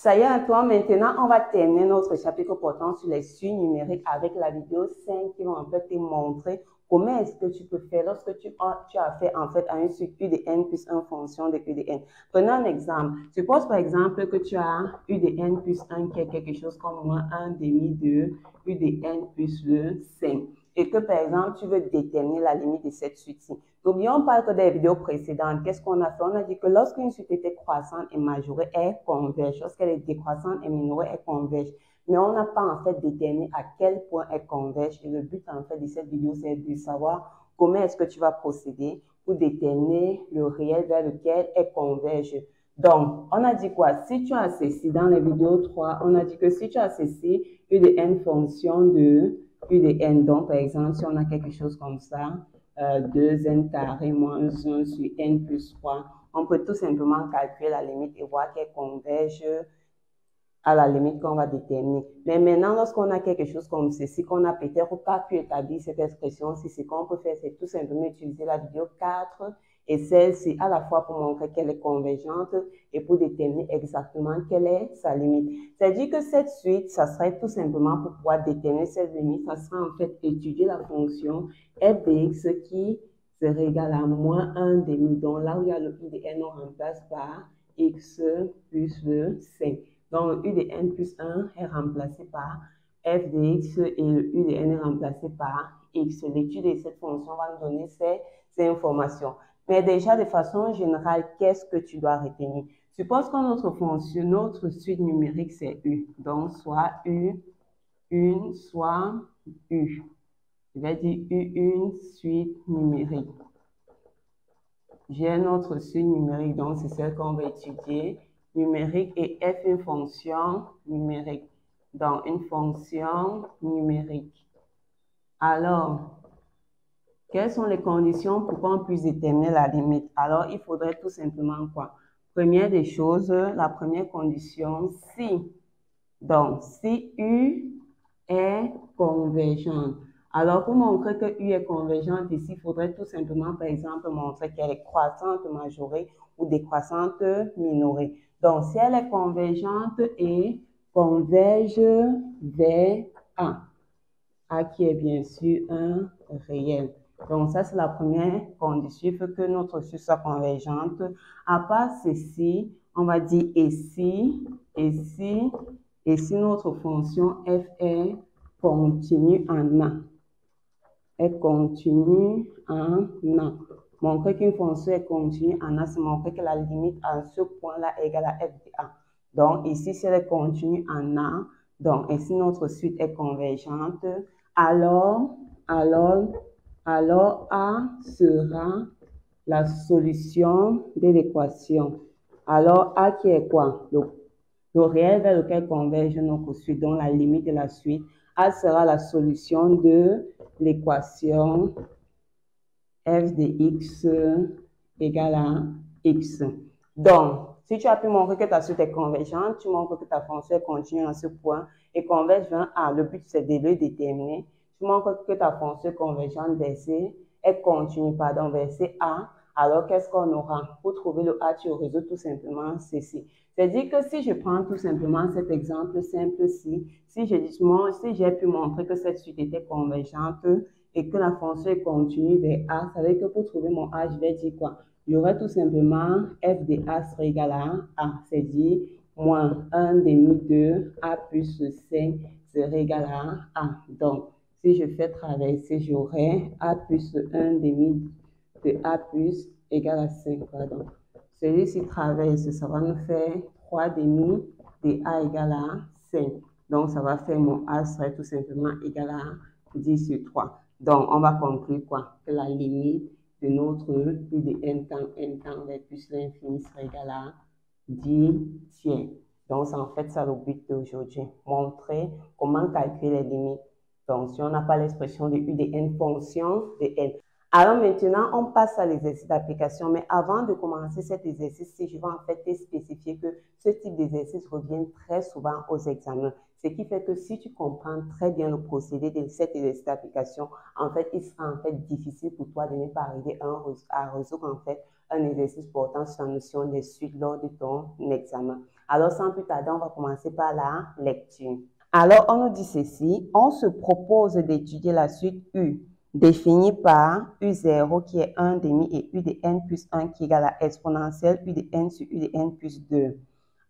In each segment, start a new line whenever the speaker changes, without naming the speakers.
Ça y est, toi, maintenant, on va terminer notre chapitre portant sur les suites numériques avec la vidéo 5 qui va en fait te montrer comment est-ce que tu peux faire lorsque tu as fait en fait à une suite U de n plus 1 fonction de U de n. Prenons un exemple. Suppose par exemple que tu as U de n plus 1 qui est quelque chose comme moins 1 demi de U de n plus le 5. Et que par exemple, tu veux déterminer la limite de cette suite-ci. N'oublions pas que dans les vidéos précédentes, qu'est-ce qu'on a fait? On a dit que lorsqu'une suite était croissante et majorée, elle converge. Lorsqu'elle est décroissante et minorée, elle converge. Mais on n'a pas en fait déterminé à quel point elle converge. Et le but en fait de cette vidéo, c'est de savoir comment est-ce que tu vas procéder pour déterminer le réel vers lequel elle converge. Donc, on a dit quoi? Si tu as ceci dans les vidéos 3, on a dit que si tu as ceci, U de n fonction de U de n, donc par exemple, si on a quelque chose comme ça, 2n carré moins 1 sur n plus 3, on peut tout simplement calculer la limite et voir qu'elle converge à la limite qu'on va déterminer. Mais maintenant, lorsqu'on a quelque chose comme ceci, qu'on a peut-être pas pu établir cette expression-ci, ce qu'on peut faire, c'est tout simplement utiliser la vidéo 4 et celle-ci à la fois pour montrer qu'elle est convergente et pour déterminer exactement quelle est sa limite. C'est-à-dire que cette suite, ça serait tout simplement pour pouvoir déterminer cette limite, ça sera en fait étudier la fonction f de x qui serait égal à moins 1 demi. Donc là où il y a le u de n, on remplace par x plus le 5. Donc, le u de n plus 1 est remplacé par f de x et le u de n est remplacé par x. L'étude de cette fonction va nous donner ces informations. Mais déjà, de façon générale, qu'est-ce que tu dois retenir? Suppose que notre fonction, notre suite numérique, c'est u. Donc, soit u, une, soit u. Je vais dire u, une suite numérique. J'ai notre suite numérique, donc c'est celle qu'on va étudier. Numérique et f une fonction numérique. Donc, une fonction numérique. Alors, quelles sont les conditions pour qu'on puisse déterminer la limite? Alors, il faudrait tout simplement quoi? Première des choses, la première condition, si. Donc, si U est convergente. Alors, pour montrer que U est convergente ici, il faudrait tout simplement, par exemple, montrer qu'elle est croissante majorée ou décroissante minorée. Donc, si elle est convergente et converge vers A qui est bien sûr un réel. Donc, ça, c'est la première condition. Il faut que notre suite soit convergente. À part ceci, on va dire et si notre fonction f est continue en A. Est continue en A. Montrer qu'une fonction est continue en A, c'est montrer que la limite à ce point-là est égale à f de A. Donc, ici, si elle est continue en A, donc, et si notre suite est convergente, alors A sera la solution de l'équation. Alors, A qui est quoi? Le réel vers lequel converge notre suite, donc la limite de la suite. A sera la solution de l'équation f de x égale à x. Donc, si tu as pu montrer que ta suite est convergente, tu montres que ta fonction est continue à ce point et converge vers A. Le but, c'est de le déterminer. Tu montres que ta fonction est convergente vers C est continue, vers A. Alors, qu'est-ce qu'on aura? Pour trouver le A, tu résous tout simplement ceci. C'est-à-dire que si je prends tout simplement cet exemple simple-ci, si j'ai pu montrer que cette suite était convergente et que la fonction est continue vers A, ça veut dire que pour trouver mon A, je vais dire quoi? J'aurai tout simplement f de A serait égal à A, c'est-à-dire moins 1 demi de A plus 5 serait égal à A. Donc, si je fais traverser, j'aurai A plus 1 demi de A plus égale à 5. Pardon. Celui-ci traverse, ça va nous faire 3 demi de A égale à 5. Donc, ça va faire mon A serait tout simplement égal à 10 sur 3. Donc, on va conclure quoi? Que la limite de notre U de n temps vers plus l'infini serait égal à 10 tiers. Donc, c'est en fait ça le but d'aujourd'hui. Montrer comment calculer les limites. Donc, si on n'a pas l'expression de U de n fonction de n. Alors maintenant, on passe à l'exercice d'application. Mais avant de commencer cet exercice-ci, je vais en fait te spécifier que ce type d'exercice revient très souvent aux examens. Ce qui fait que si tu comprends très bien le procédé de cet exercice d'application, en fait, il sera en fait difficile pour toi de ne pas arriver à résoudre en fait un exercice portant sur la notion des suites lors de ton examen. Alors, sans plus tarder, on va commencer par la lecture. Alors, on nous dit ceci, on se propose d'étudier la suite U, définie par U0 qui est 1 demi et U de n plus 1 qui est égal à exponentielle U de n sur U de n plus 2.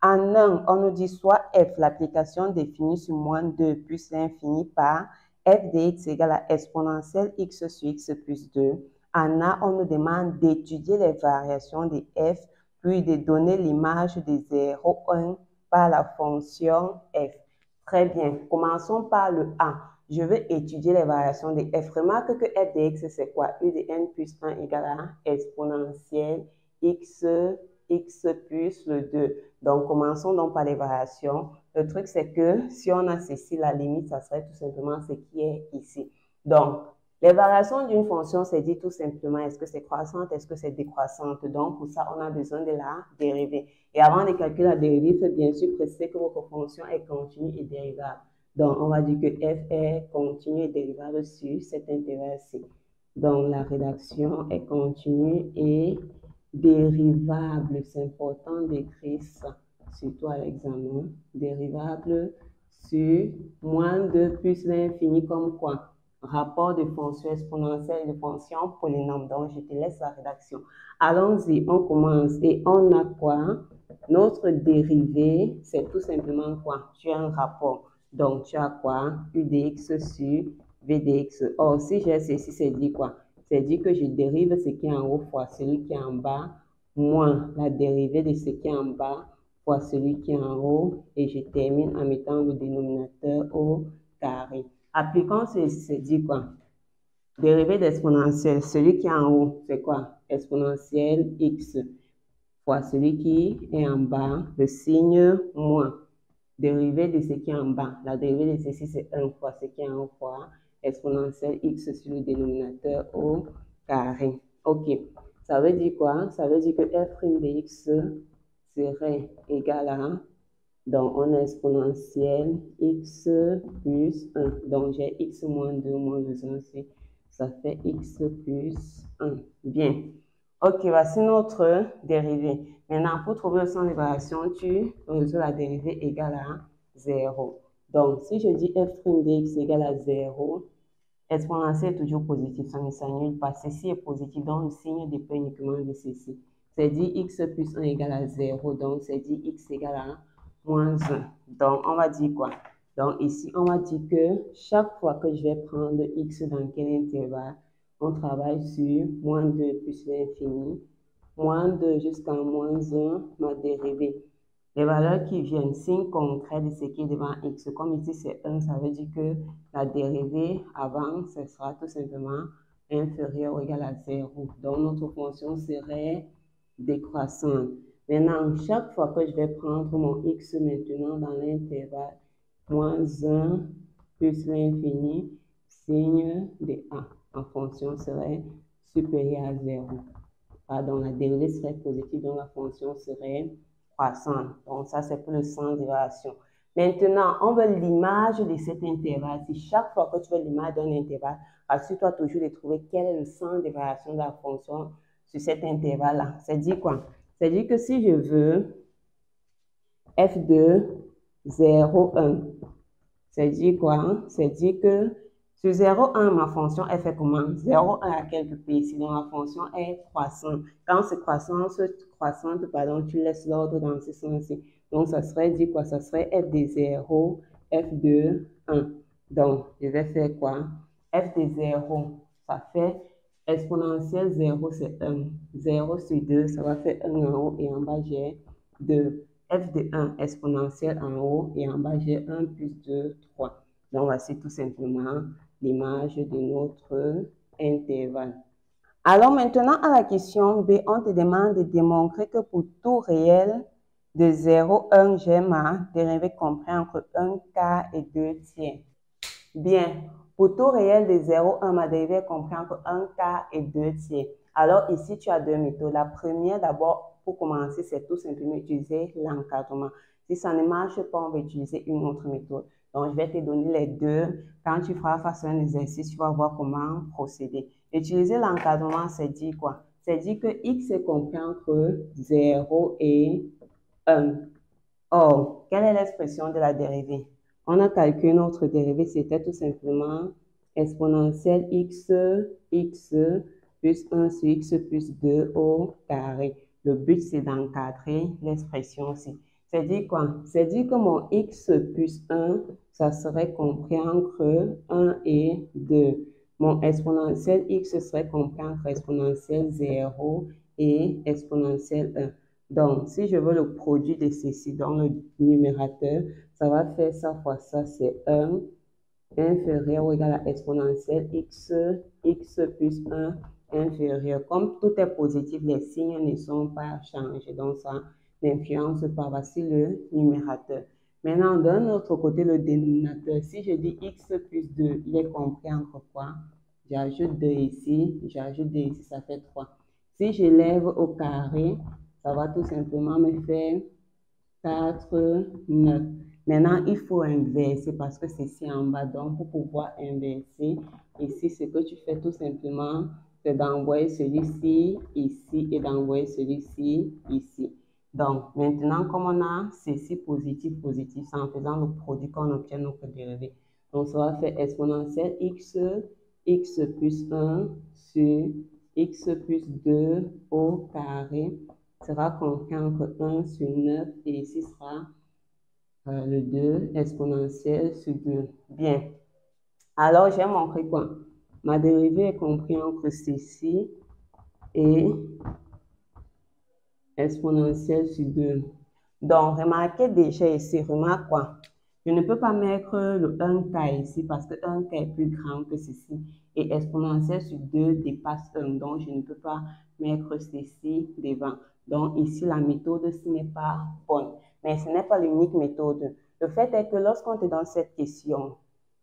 En 1, on nous dit soit f, l'application définie sur moins 2 plus l'infini par f de x égale à exponentielle x sur x plus 2. En A, on nous demande d'étudier les variations de f, puis de donner l'image de 0, 1 par la fonction f. Très bien, commençons par le A. Je veux étudier les variations de f. Remarque que f de x, c'est quoi? U de n plus 1 égale à exponentielle x plus le 2. Donc, commençons donc par les variations. Le truc, c'est que si on a ceci, la limite, ça serait tout simplement ce qui est ici. Donc, les variations d'une fonction, c'est dit tout simplement, est-ce que c'est croissante, est-ce que c'est décroissante. Donc, pour ça, on a besoin de la dérivée. Et avant de calculer la dérivée, il faut bien sûr préciser que votre fonction est continue et dérivable. Donc, on va dire que f est continue et dérivable sur cet intervalle-ci. Donc, la rédaction est continue et dérivable. C'est important d'écrire ça, surtout à l'examen. Dérivable sur moins 2 plus l'infini comme quoi? Rapport de fonction exponentielle et de fonction polynôme. Donc, je te laisse la rédaction. Allons-y, on commence. Et on a quoi? Notre dérivée, c'est tout simplement quoi? Tu as un rapport. Donc, tu as quoi? U dx sur v dx. Or, si j'ai ceci, c'est dit quoi? C'est dit que je dérive ce qui est en haut fois celui qui est en bas, moins la dérivée de ce qui est en bas fois celui qui est en haut. Et je termine en mettant le dénominateur au carré. Appliquons ceci, c'est dit quoi? Dérivée d'exponentielle, celui qui est en haut, c'est quoi? Exponentielle x fois celui qui est en bas, le signe moins. Dérivée de ce qui est en bas, la dérivée de ceci, c'est 1 fois ce qui est en haut fois exponentielle x sur le dénominateur au carré. Ok, ça veut dire quoi? Ça veut dire que f' de x serait égal à, donc on a exponentielle x plus 1. Donc j'ai x moins 2 moins 2 aussi. Ça fait x plus 1. Bien. Ok, voici notre dérivée. Maintenant, pour trouver le centre de variation, tu résous la dérivée égale à 0. Donc, si je dis f' de x égale à 0, exponentielle est toujours positif, ça ne s'annule pas. Ceci est positif, donc le signe dépend uniquement de ceci. C'est dit x plus 1 égale à 0, donc c'est dit x égale à moins 1. Donc, on va dire quoi? Donc, ici, on va dire que chaque fois que je vais prendre x dans quel intervalle, on travaille sur moins 2 plus l'infini, moins 2 jusqu'à moins 1, ma dérivée. Les valeurs qui viennent, signe concret de ce qui est devant x. Comme ici, c'est 1, ça veut dire que la dérivée avant, ce sera tout simplement inférieur ou égal à 0. Donc, notre fonction serait décroissante. Maintenant, chaque fois que je vais prendre mon x maintenant dans l'intervalle, moins 1 plus l'infini, signe de a en fonction serait supérieur à 0. Pardon, la dérivée serait positive, donc la fonction serait croissante. Donc, ça, c'est pour le sens de variation. Maintenant, on veut l'image de cet intervalle. Si chaque fois que tu veux l'image d'un intervalle, assure-toi toujours de trouver quel est le sens de variation de la fonction sur cet intervalle-là. C'est dit quoi? C'est dit que si je veux f de 0, 1, c'est dit quoi? C'est dit que sur 0, 1, ma fonction est fait comment? 0, 1 à quelque part ici, donc la fonction est croissante. Quand c'est croissante, pardon, tu laisses l'ordre dans ce sens-ci. Donc, ça serait dit quoi? Ça serait f de 0, f de 1. Donc, je vais faire quoi? F de 0, ça fait exponentielle 0, c'est 1. 0 sur 2, ça va faire 1 en haut et en bas, j'ai 2. F de 1 exponentielle en haut et en bas, j'ai 1 plus 2, 3. Donc, voici tout simplement l'image de notre intervalle. Alors maintenant, à la question B, on te demande de démontrer que pour tout réel de 0, 1, j'ai ma dérivée comprise entre 1 quart et 2 tiers. Bien, pour tout réel de 0, 1, ma dérivée est comprise entre 1 quart et 2 tiers. Alors ici, tu as deux méthodes. La première, d'abord, pour commencer, c'est tout simplement utiliser l'encadrement. Si ça ne marche pas, on va utiliser une autre méthode. Donc, je vais te donner les deux. Quand tu feras face à un exercice, tu vas voir comment procéder. Utiliser l'encadrement, c'est dire quoi? C'est dire que x est compris entre 0 et 1. Or, quelle est l'expression de la dérivée? On a calculé notre dérivée, c'était tout simplement exponentielle x plus 1 sur x plus 2 au carré. Le but, c'est d'encadrer l'expression aussi. C'est dire quoi? C'est dire que mon x plus 1, ça serait compris entre 1 et 2. Mon exponentielle x serait compris entre exponentielle 0 et exponentielle 1. Donc, si je veux le produit de ceci dans le numérateur, ça va faire ça fois ça, c'est 1 inférieur ou égal à exponentielle x plus 1 inférieur. Comme tout est positif, les signes ne sont pas changés. Donc, ça n'influence pas. Voici le numérateur. Maintenant, d'un autre côté, le dénominateur, si je dis x plus 2, il est compris entre quoi? J'ajoute 2 ici, j'ajoute 2 ici, ça fait 3. Si je lève au carré, ça va tout simplement me faire 4, 9. Maintenant, il faut inverser parce que c'est ici en bas. Donc, pour pouvoir inverser, ici, ce que tu fais tout simplement, c'est d'envoyer celui-ci ici et d'envoyer celui-ci ici. Donc, maintenant, comme on a ceci positif, positif, c'est en faisant le produit qu'on obtient notre dérivée. Donc, ça va faire exponentielle x plus 1 sur x plus 2 au carré sera compris entre 1 sur 9 et ici sera le 2 exponentiel sur 2. Bien. Alors, j'ai montré quoi? Ma dérivée est comprise entre ceci et exponentielle sur 2. Donc, remarquez déjà ici, remarque quoi? Je ne peux pas mettre le 1k ici parce que 1k est plus grand que ceci. Et exponentielle sur 2 dépasse 1. Donc, je ne peux pas mettre ceci devant. Donc, ici, la méthode, ce n'est pas bonne. Mais ce n'est pas l'unique méthode. Le fait est que lorsqu'on te donne cette question,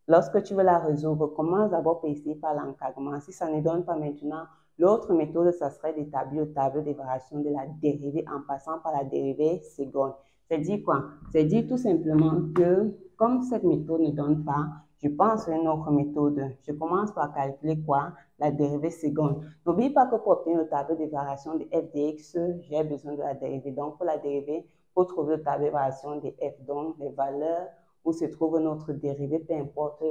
lorsque tu veux la résoudre, commence d'abord par essayer par l'encadrement. Si ça ne donne pas maintenant, l'autre méthode, ça serait d'établir le tableau de variation de la dérivée en passant par la dérivée seconde. C'est dire quoi? C'est dire tout simplement que comme cette méthode ne donne pas, je pense à une autre méthode. Je commence par calculer quoi? La dérivée seconde. N'oublie pas que pour obtenir le tableau de variation de f de x, j'ai besoin de la dérivée. Donc, pour la dérivée, pour trouver le tableau de variation de f, donc les valeurs où se trouve notre dérivée, peu importe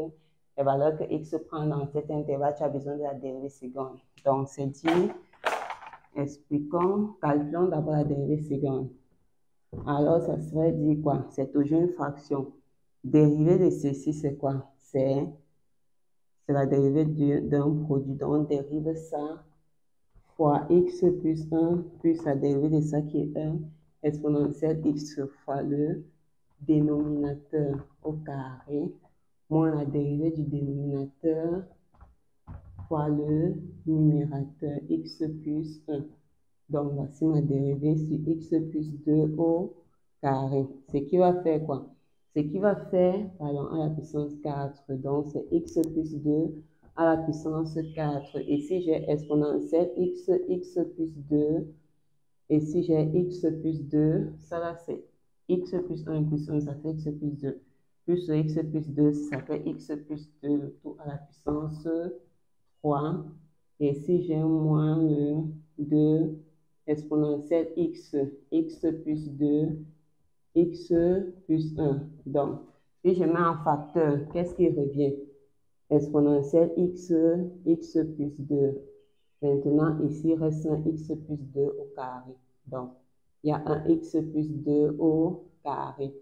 les valeurs que x prend dans cet intervalle, tu as besoin de la dérivée seconde. Donc, c'est dit, expliquons, calculons d'abord la dérivée seconde. Alors, ça serait dit quoi? C'est toujours une fraction. Dérivée de ceci, c'est quoi? C'est la dérivée d'un produit. Donc, on dérive ça fois x plus 1 plus la dérivée de ça qui est 1 exponentielle x fois le dénominateur au carré moins la dérivée du dénominateur fois le numérateur x plus 1. Donc, voici ma dérivée sur x plus 2 au carré. Ce qui va faire quoi? Ce qui va faire, pardon, à la puissance 4. Donc, c'est x plus 2 à la puissance 4. Et si j'ai exponentielle x plus 2, et si j'ai x plus 2, ça là c'est x plus 1 plus 1, ça fait x plus 2. Plus x plus 2, ça fait x plus 2, le tout à la puissance 3. Et si j'ai moins le 2 exponentielle x plus 2, x plus 1. Donc, si je mets en facteur, qu'est-ce qui revient? Exponentielle x plus 2. Maintenant, ici reste un x plus 2 au carré. Donc, il y a un x plus 2 au carré.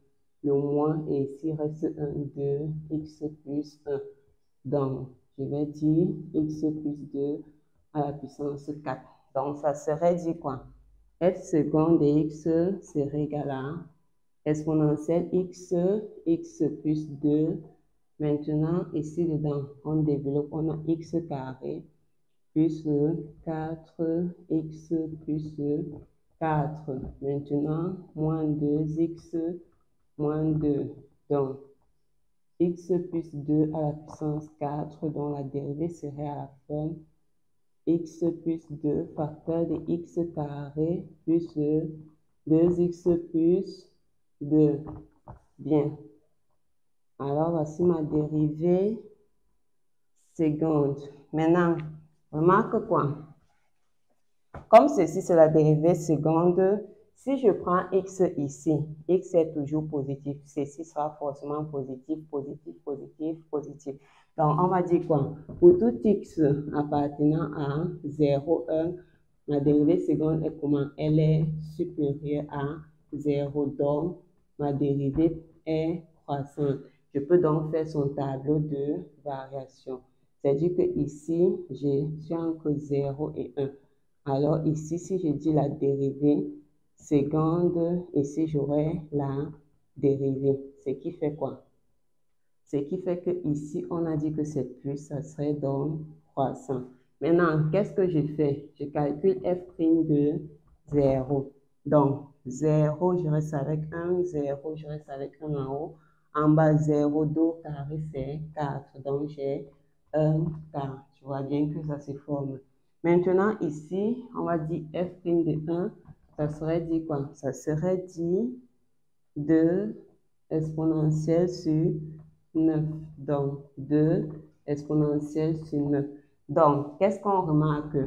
Le moins, et ici reste un 2 x plus 1. Donc, je vais dire x plus 2 à la puissance 4. Donc, ça serait dit quoi? F seconde de x serait égal à exponentielle x plus 2. Maintenant, ici dedans, on développe, on a x carré plus 4x plus 4. Maintenant, moins 2x moins 2. Donc, x plus 2 à la puissance 4, dont la dérivée serait à la forme x plus 2 facteur de x carré plus 2x plus 2. Bien. Alors, voici ma dérivée seconde. Maintenant, remarque quoi? Comme ceci, c'est la dérivée seconde, Si je prends x ici, x est toujours positif. Ceci sera forcément positif, positif, positif, positif. Donc, on va dire quoi? Pour tout x appartenant à 0, 1, ma dérivée seconde est comment? Elle est supérieure à 0. Donc, ma dérivée est croissante. Je peux donc faire son tableau de variation. C'est-à-dire que ici, je suis entre 0 et 1. Alors ici, si je dis la dérivée seconde, ici j'aurai la dérivée. Ce qui fait quoi? Ce qui fait que ici, on a dit que c'est plus, ça serait donc croissant. Maintenant, qu'est-ce que je fais? Je calcule f' de 0. Donc, 0, je reste avec 1, 0, je reste avec 1 en haut. En bas, 0, 2 au carré, c'est 4. Donc, j'ai 1 quart. Tu vois bien que ça se forme. Maintenant, ici, on va dire f' de 1, ça serait dit quoi? Ça serait dit 2 exponentielle sur 9. Donc, 2 exponentielle sur 9. Donc, qu'est-ce qu'on remarque?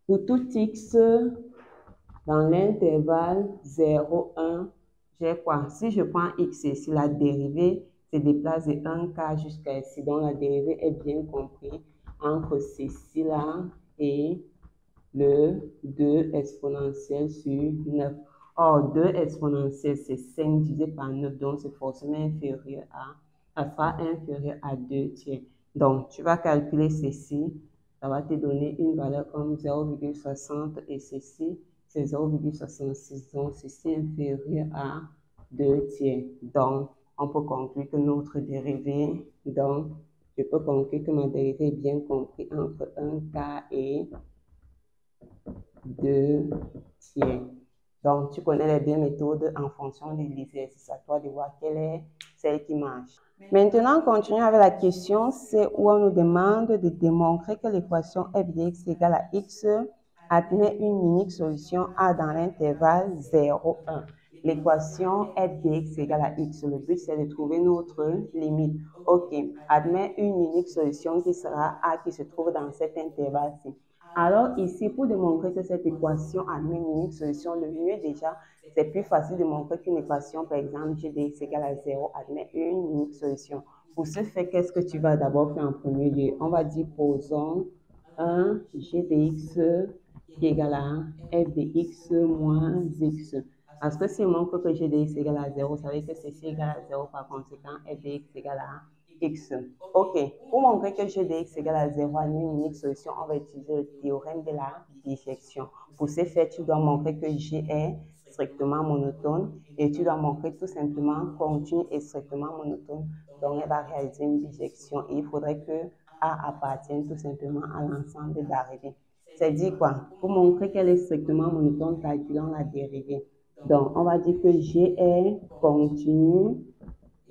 Pour tout x dans l'intervalle 0, 1, j'ai quoi? Si je prends x ici, la dérivée se déplace de 1 quart jusqu'à ici. Donc, la dérivée est bien comprise entre ceci-là et le 2 exponentielle sur 9. Or, 2 exponentielle, c'est 5 divisé par 9, donc c'est forcément inférieur à, ça sera inférieur à 2 tiers. Donc, tu vas calculer ceci, ça va te donner une valeur comme 0,60 et ceci, c'est 0,66. Donc, ceci est inférieur à 2 tiers. Donc, on peut conclure que notre dérivée, donc, je peux conclure que ma dérivée est bien comprise entre 1 quart et 2 tiers. Donc, tu connais les deux méthodes en fonction de l'exercice. À toi de voir quelle est celle qui marche. Maintenant, on continue avec la question C où on nous demande de démontrer que l'équation f de x égale à x admet une unique solution A dans l'intervalle 0, 1. L'équation f de x égale à x. Le but, c'est de trouver notre limite. OK. Admet une unique solution qui sera A qui se trouve dans cet intervalle-ci. Alors ici, pour démontrer que cette équation admet une unique solution, le mieux déjà, c'est plus facile de montrer qu'une équation, par exemple, g de x égale à 0, admet une unique solution. Pour ce faire, qu'est-ce que tu vas d'abord faire en premier lieu? On va dire, posons un g de x qui est égal à f de x moins x. Parce que si on montre que g de x égale à 0, ça veut dire que ceci égale à 0, par conséquent, f de x égale à x. OK. Pour montrer que g de x égale à 0 a une unique solution, on va utiliser le théorème de la bijection. Pour ce faire, tu dois montrer que g est strictement monotone et tu dois montrer tout simplement continu et strictement monotone. Donc, elle va réaliser une bijection et il faudrait que A appartienne tout simplement à l'ensemble d'arrivées. C'est dit quoi? Pour montrer qu'elle est strictement monotone, calculons la dérivée. Donc, on va dire que g est continu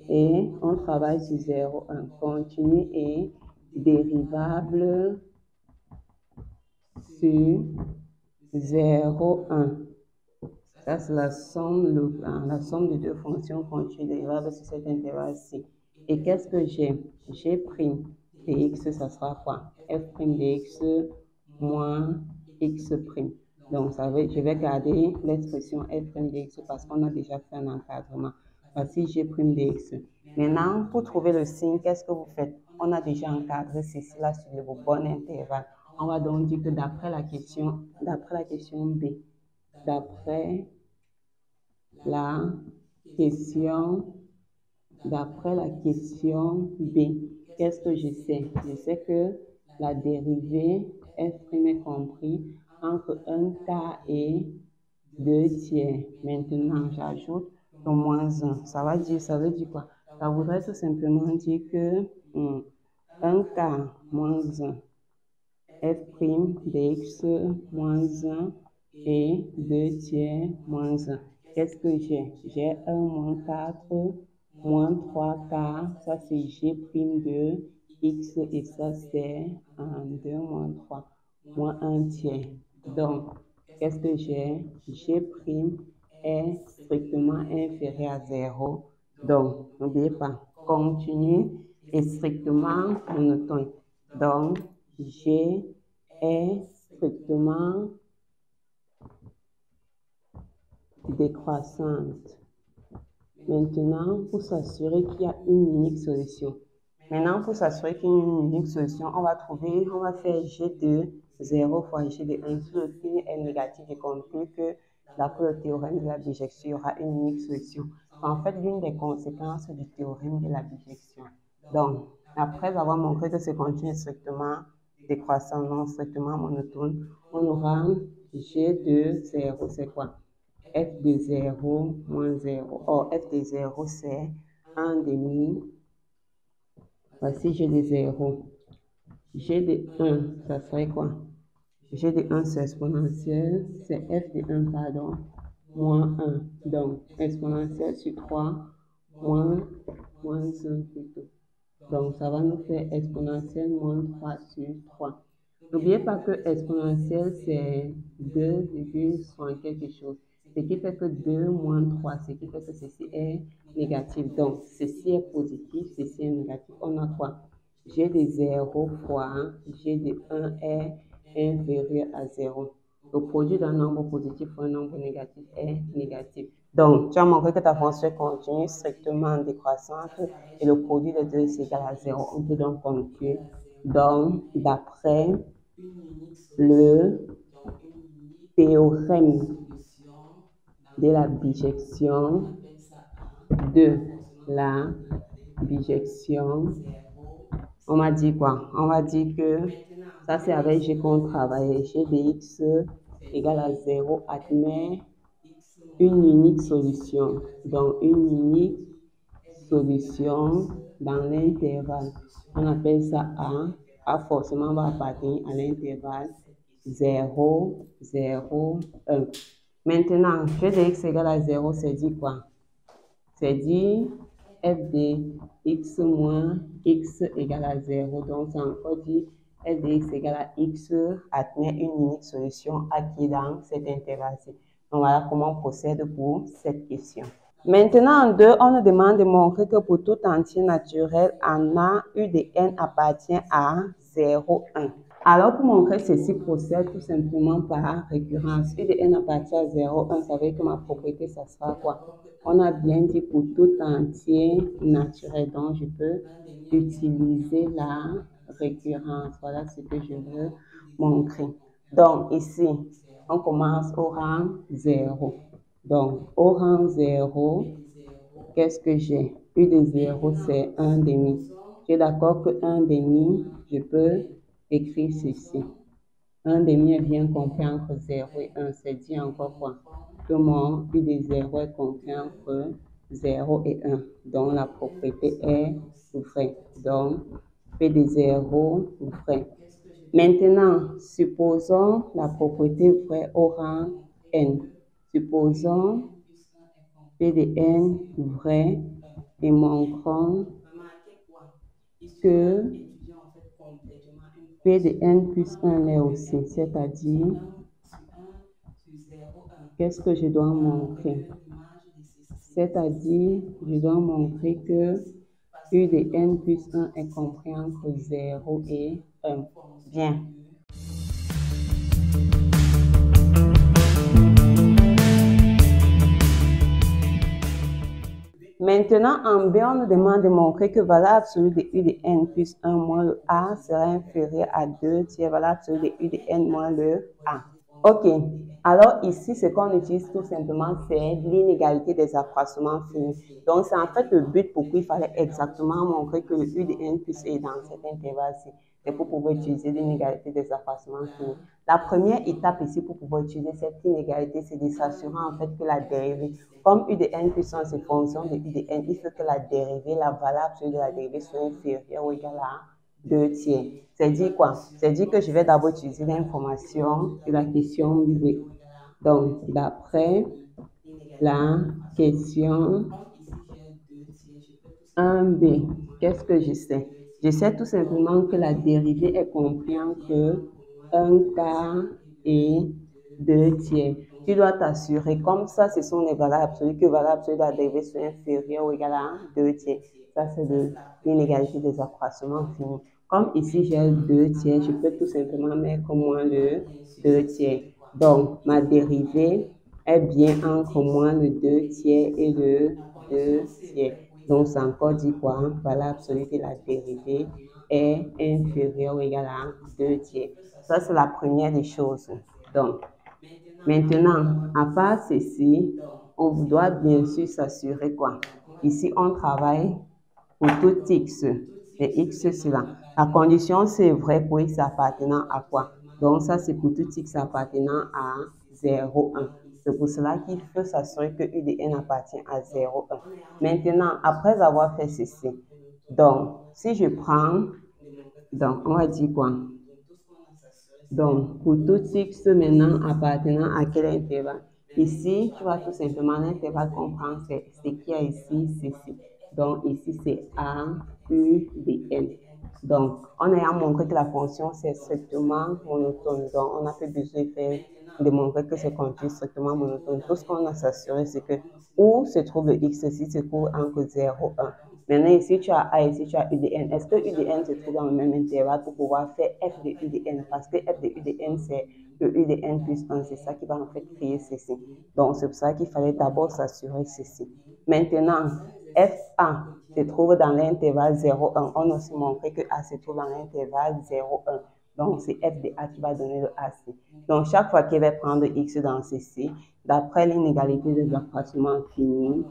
et on travaille sur 0, 1. Continu et dérivable sur 0, 1. Ça, c'est la somme de deux fonctions continues dérivables sur cet intervalle-ci. Et qu'est-ce que j'ai? G' de x, ça sera quoi? F' de x moins x'. Donc, je vais garder l'expression f' de x parce qu'on a déjà fait un encadrement. Voici g' de x. Maintenant, pour trouver le signe, qu'est-ce que vous faites? On a déjà encadré ceci là sur le bon intervalle. On va donc dire que d'après la question B, d'après la question B, qu'est-ce que je sais? Je sais que la dérivée f' est comprise entre 1 quart et 2 tiers. Maintenant, j'ajoute le moins 1. Ça veut dire quoi? Ça voudrait tout simplement dire que 1 quart moins 1, f' de x moins 1 et 2 tiers moins 1. Qu'est-ce que j'ai? J'ai 1 moins 4 moins 3 quarts. Ça, c'est g' de x et ça, c'est 2 moins 3 moins 1 tiers. Donc, qu'est-ce que j'ai? G' est strictement inférieur à 0. Donc, n'oubliez pas, continu et strictement monotone. Donc, G est strictement décroissante. Maintenant, pour s'assurer qu'il y a une unique solution. Maintenant, pour s'assurer qu'il y a une unique solution, on va faire G de 0 fois G de 1. Si le signe est négatif, j'ai conclu que d'après le théorème de la bijection, il y aura une unique solution. C'est en fait l'une des conséquences du théorème de la bijection. Donc, après avoir montré que ce continu est strictement décroissant, non strictement monotone, on aura G de 0, c'est quoi? F de 0 moins 0. Or, F de 0, c'est 1 demi. Voici G de 0. G de 1, ça serait quoi? G de 1, c'est exponentiel. C'est F de 1, pardon, moins 1. Donc, exponentiel sur 3, moins 1 plutôt. Donc, ça va nous faire exponentiel moins 3 sur 3. N'oubliez pas que exponentiel, c'est 2,1 quelque chose. Ce qui fait que 2 moins 3, ce qui fait que ceci est négatif. Donc, ceci est positif, ceci est négatif. On a quoi? G de 0 fois G de 1 est inférieur à 0. Le produit d'un nombre positif fois un nombre négatif est négatif. Donc, tu as montré que ta fonction est continue, strictement décroissante, et le produit de 2 est égal à 0. On peut donc conclure. Donc, d'après le théorème de la bijection on m'a dit quoi? On m'a dit que ça c'est avec G qu'on travaille. G de x égale à 0 admet une unique solution. Donc une unique solution dans l'intervalle. On appelle ça A. A forcément va appartenir à l'intervalle 0, 0, 1. Maintenant, G de x égale à 0, c'est dit quoi? C'est dit f de x moins x égale à 0. Donc, c'est encore dit f de x égale à x admet une unique solution A qui est dans cet intervalle-ci. Donc, voilà comment on procède pour cette question. Maintenant, en 2, on nous demande de montrer que pour tout entier naturel, en A, U de n appartient à 0, 1. Alors, pour montrer ceci, procède tout simplement par récurrence. U de n appartient à 0, 1, ça veut dire que ma propriété, ça sera quoi? On a bien dit pour tout entier naturel. Donc, je peux utiliser la récurrence. Voilà ce que je veux montrer. Donc, ici, on commence au rang 0. Donc, au rang 0, qu'est-ce que j'ai? U de 0, c'est 1 demi. Tu es d'accord que 1 demi, je peux écrire ceci. 1 demi est bien compris entre 0 et 1. C'est dit encore quoi? Que mon U de 0 est compris entre 0 et 1. Donc, la propriété est vraie. Donc, P de 0, vrai. Maintenant, supposons la propriété vraie au rang n. Supposons P de n vrai et montrons que P de n plus 1 est aussi, c'est-à-dire, qu'est-ce que je dois montrer? C'est-à-dire, je dois montrer que U de n plus 1 est compris entre 0 et 1. Bien. Maintenant, en B, on nous demande de montrer que valeur absolue de U de n plus 1 moins le A sera inférieur à 2 tiers valeur absolue de U de n moins le A. Ok, alors ici, ce qu'on utilise tout simplement, c'est l'inégalité des accroissements finis. Donc, c'est en fait le but pour qui il fallait exactement montrer que le U de n plus est dans cet intervalle-ci. C'est pour pouvoir utiliser l'inégalité des accroissements finis. La première étape ici pour pouvoir utiliser cette inégalité, c'est de s'assurer en fait que la dérivée, comme U de n plus 1, c'est fonction de U de n, il faut que la dérivée, la valeur absolue de la dérivée soit inférieure ou égale à 2 tiers. C'est dit quoi? C'est dit que je vais d'abord utiliser l'information de la question B. Donc, d'après la question 1B, qu'est-ce que je sais? Je sais tout simplement que la dérivée est comprise entre 1 quart et 2 tiers. Tu dois t'assurer, comme ça, ce sont les valeurs absolues, que valeur absolue de la dérivée soit inférieure ou égale à 2 tiers. Ça, c'est l'inégalité des accroissements finis. Comme ici, j'ai 2 tiers, je peux tout simplement mettre moins le 2 tiers. Donc, ma dérivée est bien entre moins le 2 tiers et le 2 tiers. Donc, c'est encore dit quoi? Valeur absolue de la dérivée est inférieure ou égale à 2 tiers. Ça, c'est la première des choses. Donc, maintenant, à part ceci, on doit bien sûr s'assurer quoi? Ici, on travaille pour tout x. Et x, c'est là. La condition, c'est vrai pour x appartenant à quoi? Donc, ça, c'est pour tout x appartenant à 0, 1. C'est pour cela qu'il faut s'assurer que U de n appartient à 0, 1. Maintenant, après avoir fait ceci, donc, si je prends, donc, on va dire quoi? Donc, pour tout x maintenant appartenant à quel intervalle? Ici, tu vois tout simplement l'intervalle qu'on prend, c'est ce qu'il y a ici, c'est ici. Donc, ici, c'est A, U, D, N. Donc, on a montré que la fonction, c'est strictement monotone. Donc, on n'a plus besoin de montrer que c'est continu strictement monotone. Tout ce qu'on a s'assurer, c'est que où se trouve le x, ici se trouve entre 0 et 1. Maintenant, ici, tu as A, ici, tu as U de N. Est-ce que U de N se trouve dans le même intervalle pour pouvoir faire F de U de N? Parce que F de U de N, c'est le U de N plus 1. C'est ça qui va en fait créer ceci. Donc, c'est pour ça qu'il fallait d'abord s'assurer ceci. Maintenant, FA se trouve dans l'intervalle 0,1. On a aussi montré que A se trouve dans l'intervalle 0,1. Donc, c'est F de A qui va donner le AC. Donc, chaque fois qu'il va prendre X dans ceci, d'après l'inégalité des accroissements finis,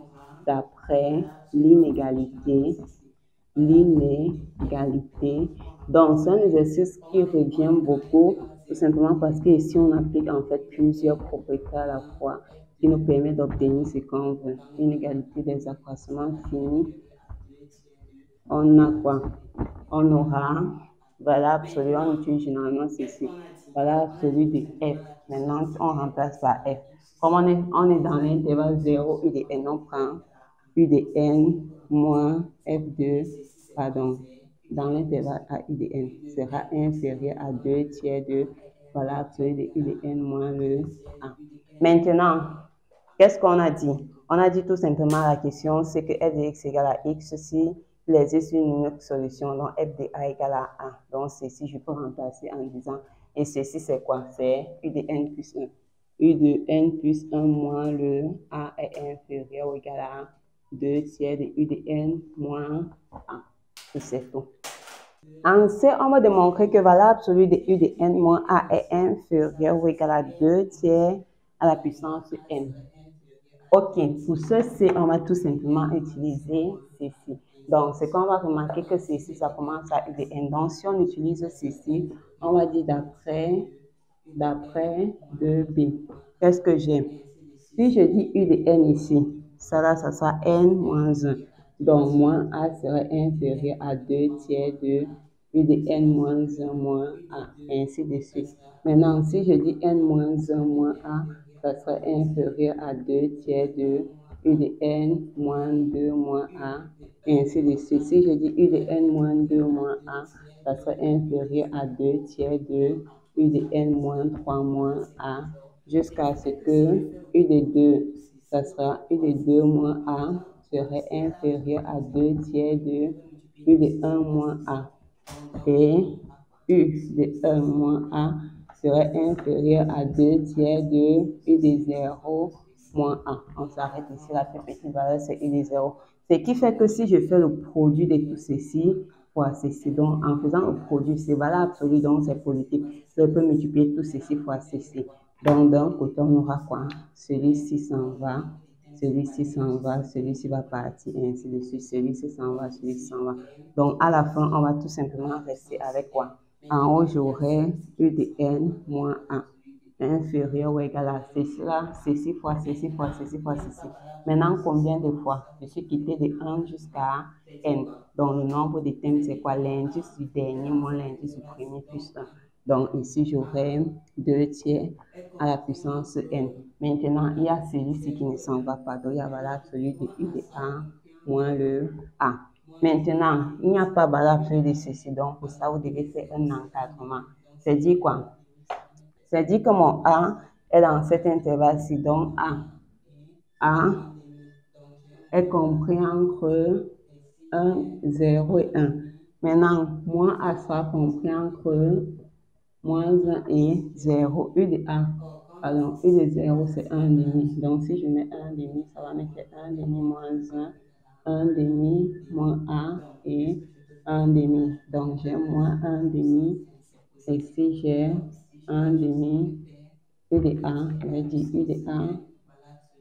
d'après l'inégalité. Donc, c'est un exercice qui revient beaucoup, tout simplement parce que ici, on applique en fait plusieurs propriétés à la fois qui nous permet d'obtenir ce qu'on veut. L'inégalité des accroissements finis. On a quoi? On aura valeur absolue, on utilise généralement ceci. Valeur absolue de F. Maintenant, on remplace par F. Comme on est dans l'intervalle 0, U de N, on prend U de N moins F2, pardon, dans l'intervalle A, U de N sera inférieur à 2 tiers de valeur absolue de U de N moins le A. Maintenant, qu'est-ce qu'on a dit? On a dit tout simplement la question, c'est que f de x égale à x si les x une unique solution, donc f de a égale à 1. Donc, ceci, je peux remplacer en disant, et ceci, c'est quoi? C'est u de n plus 1. U de n plus 1 moins le a est inférieur ou égal à 2 tiers de u de n moins 1. C'est tout. En C, on va démontrer que valeur absolue de u de n moins a est inférieur ou égal à 2 tiers à la puissance n. Ok, pour ceci, on va tout simplement utiliser ceci. Donc, c'est qu'on va remarquer que ceci, ça commence à U de N. Donc, si on utilise ceci, on va dire d'après 2B. Qu'est-ce que j'ai? Si je dis U de N ici, ça là, ça sera N moins 1. Donc, moins A serait inférieur à 2 tiers de U de N moins 1 moins A, et ainsi de suite. Maintenant, si je dis N moins 1 moins A, ça serait inférieur à 2 tiers de U de N moins 2 moins A, et ainsi de suite. Si je dis U de N moins 2 moins A, ça serait inférieur à 2 tiers de U de N moins 3 moins A, jusqu'à ce que U de 2, ça sera U de 2 moins A, serait inférieur à 2 tiers de U de 1 moins A. Et U de 1 moins A serait inférieur à 2 tiers de U de 0 moins 1. On s'arrête ici, la plus petite valeur, c'est U de 0. Ce qui fait que si je fais le produit de tout ceci, fois ceci, donc en faisant le produit, c'est valeur absolue, donc c'est positif. Je peux multiplier tout ceci fois ceci. Donc d'un côté, on aura quoi? Celui-ci s'en va, celui-ci s'en va, celui-ci va partir, et ainsi de suite. Celui-ci s'en va, celui-ci s'en va. Donc, à la fin, on va tout simplement rester avec quoi? En haut, j'aurai U de N moins 1 inférieur ou égal à ceci là, ceci fois ceci fois ceci fois ceci. Maintenant, combien de fois? Je suis quitté de 1 jusqu'à N. Donc, le nombre de termes, c'est quoi? L'indice du dernier moins l'indice du premier plus 1. Donc, ici, j'aurai 2 tiers à la puissance N. Maintenant, il y a celui-ci qui ne s'en va pas. Donc, il y a voilà celui de U de A moins le A. Maintenant, il n'y a pas valeur absolue de ceci. Donc, pour ça, vous devez faire un encadrement. C'est dit quoi? C'est dit que mon A est dans cet intervalle-ci. Donc, A est compris entre 1, 0 et 1. Maintenant, moins A sera compris entre moins 1 et 0. U de A Alors, U de 0, c'est 1,5. Donc, si je mets 1,5, ça va mettre 1,5 moins 1, 1,5 moins A et 1,5. Donc, j'ai moins 1,5. Et si j'ai 1,5, U de A, je vais dire U de A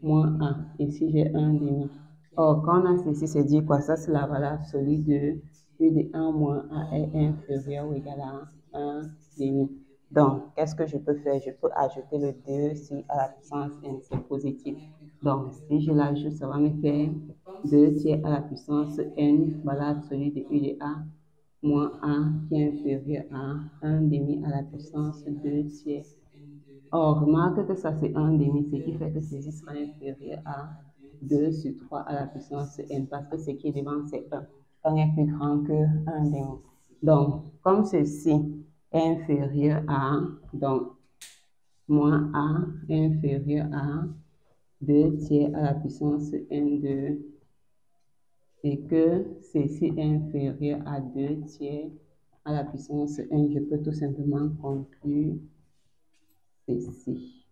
moins A. Ici, j'ai 1,5. Or, quand on a ceci, c'est dire quoi? Ça, c'est la valeur absolue de U de 1 moins A est inférieur ou égal à 1,5. Donc, qu'est-ce que je peux faire? Je peux ajouter le 2 si à la puissance n, c'est positif. Donc, si je l'ajoute, ça va me faire 2 tiers à la puissance n, valeur absolue de U de A moins A qui est inférieur à 1,5 à la puissance 2 tiers. Or, remarque que ça, c'est 1,5, ce qui fait que ceci sera inférieur à 2 sur 3 à la puissance n, parce que ce qui est devant, c'est 1. 1 est plus grand que 1,5. Donc, comme ceci est inférieur à, donc, moins a est inférieur à 2 tiers à la puissance n2, et que ceci est inférieur à 2 tiers à la puissance n, je peux tout simplement conclure ceci.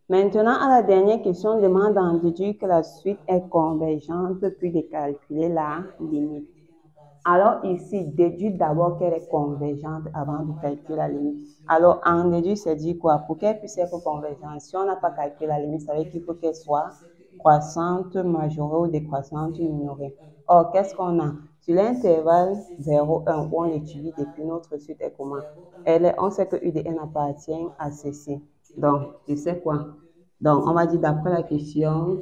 Maintenant, à la dernière question, on demande d'en déduire que la suite est convergente, puis de calculer la limite. Alors ici, déduire d'abord qu'elle est convergente avant de calculer la limite. Alors, en déduire, c'est dire quoi? Pour qu'elle puisse être convergente, si on n'a pas calculé la limite, ça veut dire qu'il faut qu'elle soit croissante majorée ou décroissante minorée. Or, qu'est-ce qu'on a? Sur l'intervalle 0, 1, où on étudie depuis notre suite est comment? On sait que U de n appartient à ceci. Donc, tu sais quoi? Donc, on va dire d'après la question,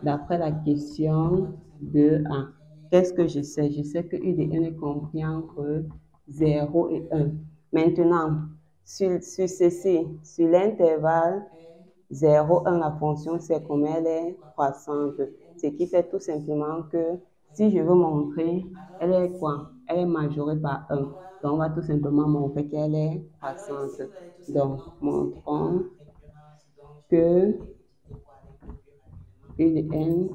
d'après la question 2A. Qu'est-ce que je sais? Je sais que U de n est compris entre 0 et 1. Maintenant, sur ceci, sur l'intervalle 0, 1, la fonction, c'est comme elle est croissante. Ce qui fait tout simplement que si je veux montrer, elle est quoi? Elle est majorée par 1. Donc, on va tout simplement montrer qu'elle est croissante. Donc, montrons que U de n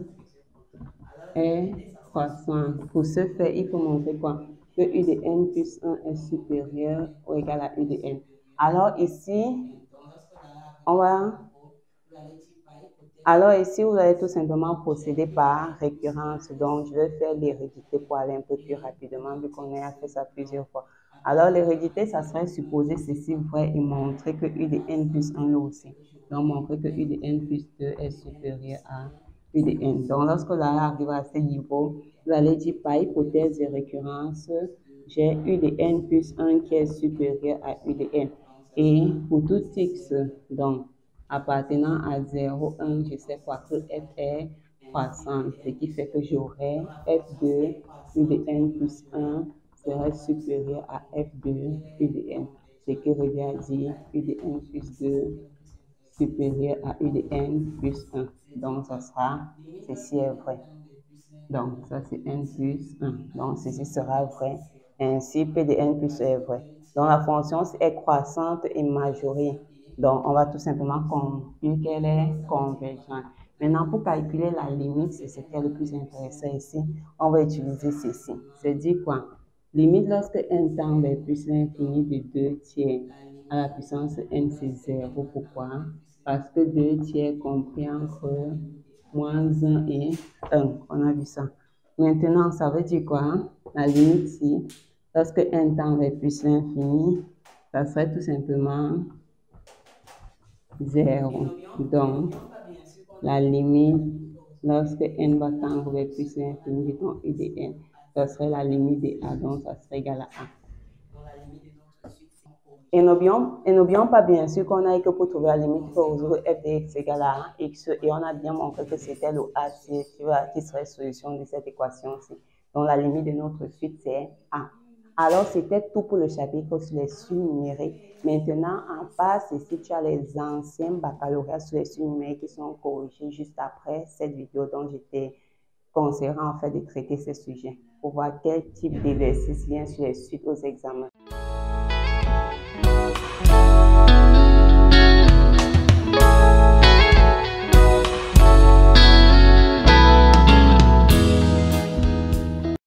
est croissante. Pour ce faire, il faut montrer quoi? Que U de n plus 1 est supérieur ou égal à U de n. Alors ici, vous allez tout simplement procéder par récurrence. Donc, je vais faire l'hérédité pour aller un peu plus rapidement, vu qu'on a fait ça plusieurs fois. Alors, l'hérédité, ça serait supposer ceci vrai et montrer que U de n plus 1 aussi. Donc, montrer que U de n plus 2 est supérieur à U de n. Donc, lorsque là arrive à ce niveau, vous allez dire par hypothèse de récurrence, j'ai U de n plus 1 qui est supérieur à U de n. Et pour tout x, donc, appartenant à 0, 1, je sais quoi que f est croissante, ce qui fait que j'aurai f2 U de n plus 1 serait supérieur à f2 U de n, ce qui revient à dire U de n plus 2 supérieur à U de n plus 1. Donc, ça sera, ceci est vrai. Donc, ça c'est n plus 1. Donc, ceci sera vrai. Ainsi, P de n plus 1 est vrai. Donc, la fonction est croissante et majorée. Donc, on va tout simplement conclure qu'elle est convergente. Maintenant, pour calculer la limite, c'est ce qui est le plus intéressant ici, on va utiliser ceci. C'est dire quoi? Limite lorsque n tend vers plus l'infini de 2 tiers à la puissance n, c'est 0. Pourquoi? Parce que 2 tiers compris entre moins 1 et 1. On a vu ça. Maintenant, ça veut dire quoi? La limite ici, lorsque n tend vers plus l'infini, ça serait tout simplement 0. Donc, la limite, lorsque n va tendre vers plus l'infini, mettons U de n, ça serait la limite de A, donc ça serait égal à A. Et n'oublions pas bien sûr qu'on a que pour trouver la limite, il faut résoudre f de x égale à x, et on a bien montré que c'était le A qui serait solution de cette équation-ci. Donc la limite de notre suite, c'est A. Alors, c'était tout pour le chapitre sur les suites numériques. Maintenant, en face, ici, tu as les anciens baccalauréats sur les suites numériques qui sont corrigés juste après cette vidéo dont j'étais conseillé en fait de traiter ce sujet pour voir quel type d'exercice vient sur les suites aux examens.